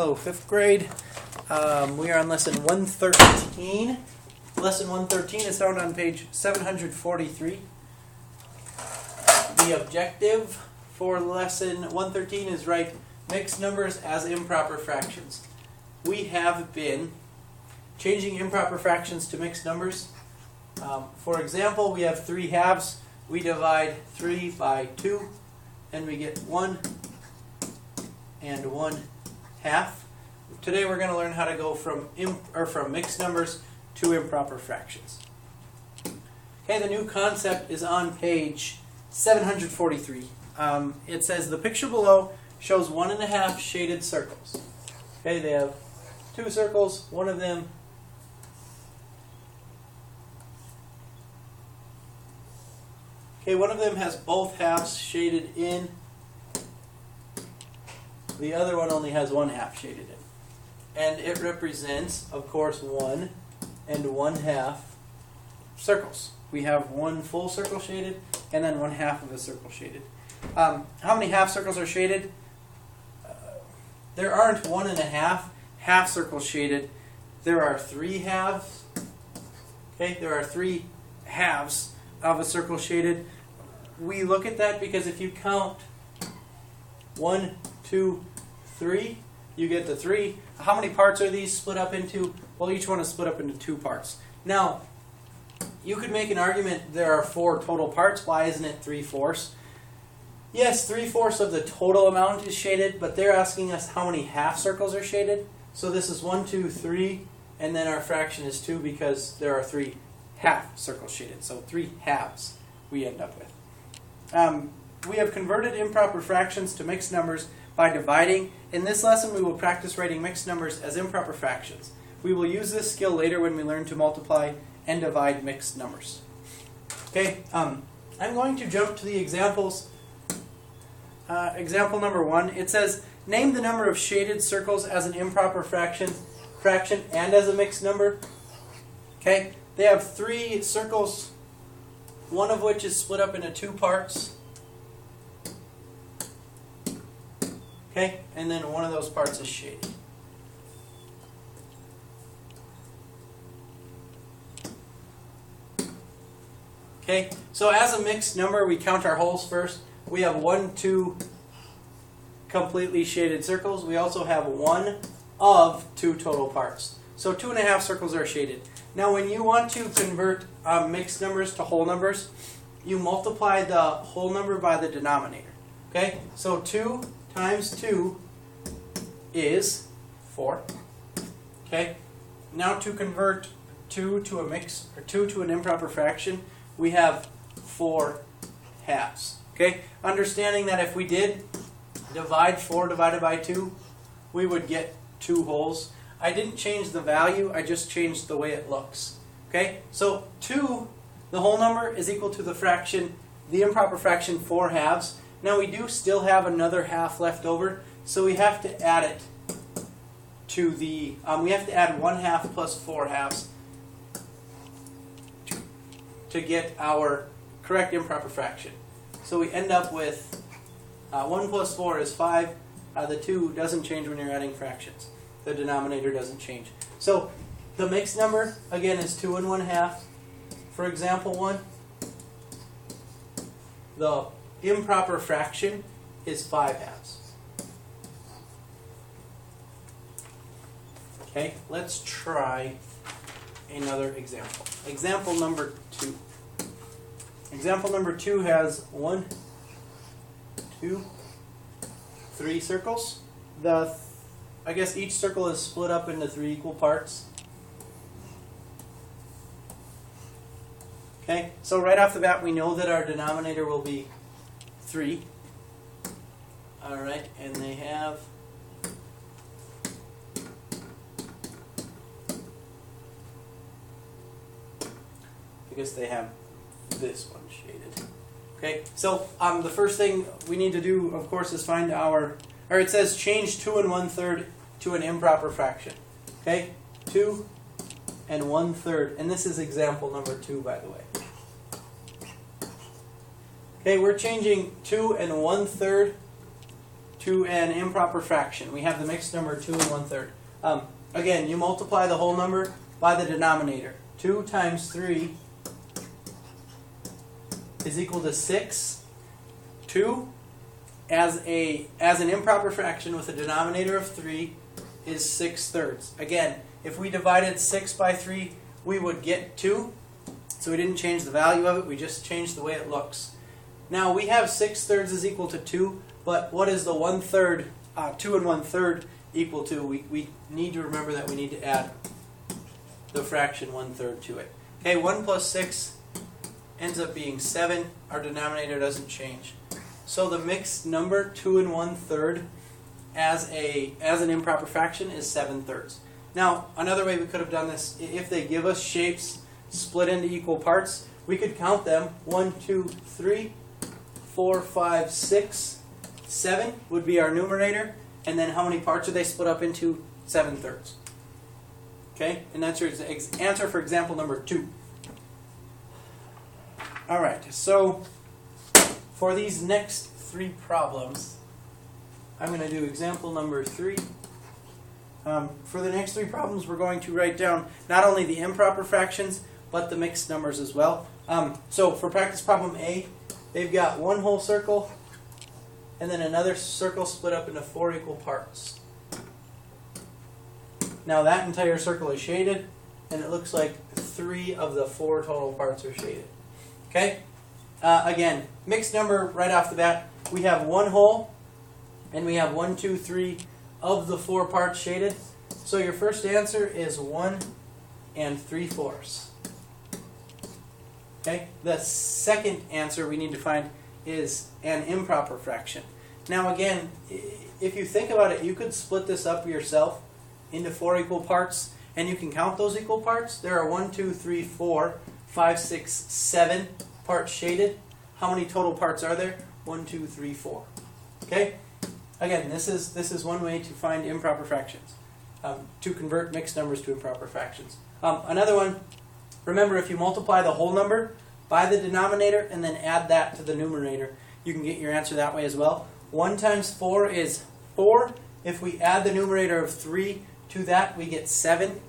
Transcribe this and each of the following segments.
Hello, 5th grade. We are on lesson 113. Lesson 113 is found on page 743. The objective for lesson 113 is write mixed numbers as improper fractions. We have been changing improper fractions to mixed numbers. For example, we have 3 halves. We divide 3 by 2 and we get 1 and 1 half. Today we're going to learn how to go from mixed numbers to improper fractions. Okay, the new concept is on page 743. It says the picture below shows 1.5 shaded circles. Okay, they have 2 circles, one of them has both halves shaded in. The other one only has 1 half shaded in. And it represents, of course, 1 and 1 half circles. We have 1 full circle shaded and then 1 half of a circle shaded. How many half circles are shaded? There aren't 1.5 half circles shaded. There are 3 halves. Okay, there are 3 halves of a circle shaded. We look at that because if you count 1, 2, 3, you get the 3. How many parts are these split up into? Well, each one is split up into 2 parts. Now, you could make an argument there are 4 total parts. Why isn't it 3/4? Yes, 3/4 of the total amount is shaded, but they're asking us how many half circles are shaded. So this is 1, 2, 3, and then our fraction is 2 because there are 3 half circles shaded. So 3 halves we end up with. We have converted improper fractions to mixed numbers by dividing. In this lesson, we will practice writing mixed numbers as improper fractions. We will use this skill later when we learn to multiply and divide mixed numbers. Okay, I'm going to jump to the examples. Example number 1, it says, name the number of shaded circles as an improper fraction and as a mixed number. Okay, they have 3 circles, one of which is split up into 2 parts. Okay, and then one of those parts is shaded. Okay, so as a mixed number, we count our holes first. We have 1, 2 completely shaded circles. We also have 1 of 2 total parts. So 2.5 circles are shaded. Now when you want to convert mixed numbers to whole numbers, you multiply the whole number by the denominator. Okay, so 2 times 2 is 4. Okay, now to convert 2 to a 2 to an improper fraction, we have 4 halves. Okay, understanding that if we did divide 4 divided by 2, we would get 2 wholes. I didn't change the value, I just changed the way it looks. Okay, so 2, the whole number, is equal to the fraction, the improper fraction 4 halves. Now we do still have another half left over, so we have to add it to the, we have to add 1 half plus 4 halves to get our correct improper fraction. So we end up with 1 plus 4 is 5. The 2 doesn't change when you're adding fractions. The denominator doesn't change. So the mixed number, again, is 2 and 1 half. For example 1, the improper fraction is 5 halves. Okay, let's try another example. Example number 2. Example number 2 has 1, 2, 3 circles. I guess each circle is split up into 3 equal parts. Okay, so right off the bat we know that our denominator will be 3. Alright, and they have this one shaded. Okay, so the first thing we need to do, of course, is find it says change 2 and 1/3 to an improper fraction. Okay, 2 and 1/3, and this is example number 2, by the way. Okay, we're changing 2 and 1/3 to an improper fraction. We have the mixed number 2 1/3. Again, you multiply the whole number by the denominator. 2 times 3 is equal to 6. 2 as an improper fraction with a denominator of 3 is 6/3. Again, if we divided 6 by 3, we would get 2. So we didn't change the value of it, we just changed the way it looks. Now we have 6/3 is equal to 2, but what is the 1/3, 2 1/3 equal to? We need to remember that we need to add the fraction 1/3 to it. Okay, 1 plus 6 ends up being 7. Our denominator doesn't change. So the mixed number 2 1/3 as an improper fraction is 7/3. Now another way we could have done this, if they give us shapes split into equal parts, we could count them. 1, 2, 3, 4, 5, 6, 7 would be our numerator, and then how many parts are they split up into? 7/3. Okay, and that's your answer for example number 2. All right, so for these next 3 problems, I'm going to do example number 3. For the next 3 problems, we're going to write down not only the improper fractions, but the mixed numbers as well. So for practice problem A, they've got one whole circle and then another circle split up into 4 equal parts. Now that entire circle is shaded, and it looks like 3 of the 4 total parts are shaded. Okay? Again, mixed number right off the bat, we have one whole, and we have 1, 2, 3 of the 4 parts shaded. So your first answer is 1 3/4. Okay? The second answer we need to find is an improper fraction. Now again, if you think about it, you could split this up yourself into 4 equal parts, and you can count those equal parts. There are 1, 2, 3, 4, 5, 6, 7 parts shaded. How many total parts are there? 1, 2, 3, 4. Okay? Again, this is one way to find improper fractions, to convert mixed numbers to improper fractions. Another one, remember if you multiply the whole number by the denominator and then add that to the numerator, you can get your answer that way as well. 1 times 4 is 4. If we add the numerator of 3 to that, we get 7.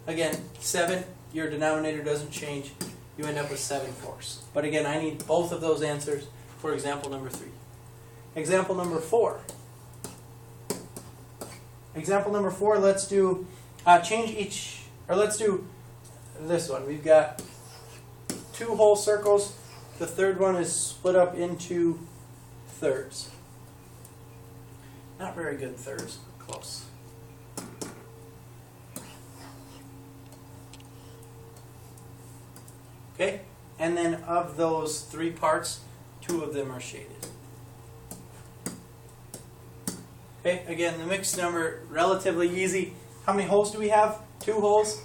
Again, 7, your denominator doesn't change. You end up with 7/4. But again, I need both of those answers for example number 3. Example number 4. Example number 4, let's do let's do this one. We've got 2 whole circles. The third one is split up into thirds. Not very good thirds, close. Okay, and then of those 3 parts, 2 of them are shaded. Okay, again, the mixed number, relatively easy. How many holes do we have? 2 holes.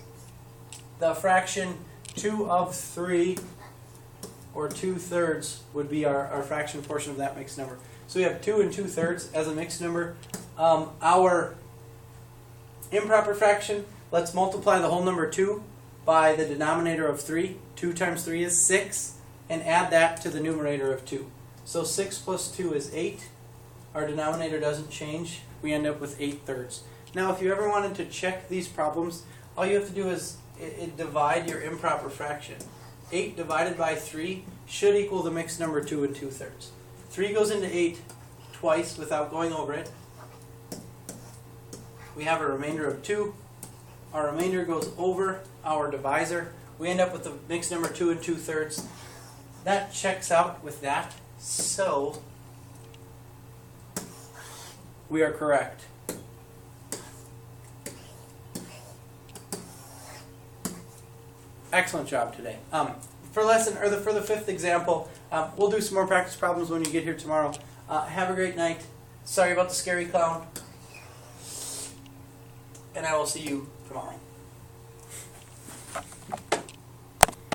The fraction 2 of 3, or 2/3, would be our fraction portion of that mixed number. So we have 2 2/3 as a mixed number. Our improper fraction, let's multiply the whole number 2 by the denominator of 3. 2 times 3 is 6, and add that to the numerator of 2. So 6 plus 2 is 8. Our denominator doesn't change. We end up with 8/3. Now if you ever wanted to check these problems, all you have to do is divide your improper fraction. 8 divided by 3 should equal the mixed number 2 2/3. 3 goes into 8 twice without going over it. We have a remainder of 2. Our remainder goes over our divisor. We end up with the mixed number 2 2/3. That checks out with that. So we are correct. Excellent job today. For the 5th example, we'll do some more practice problems when you get here tomorrow. Have a great night. Sorry about the scary clown. And I will see you tomorrow.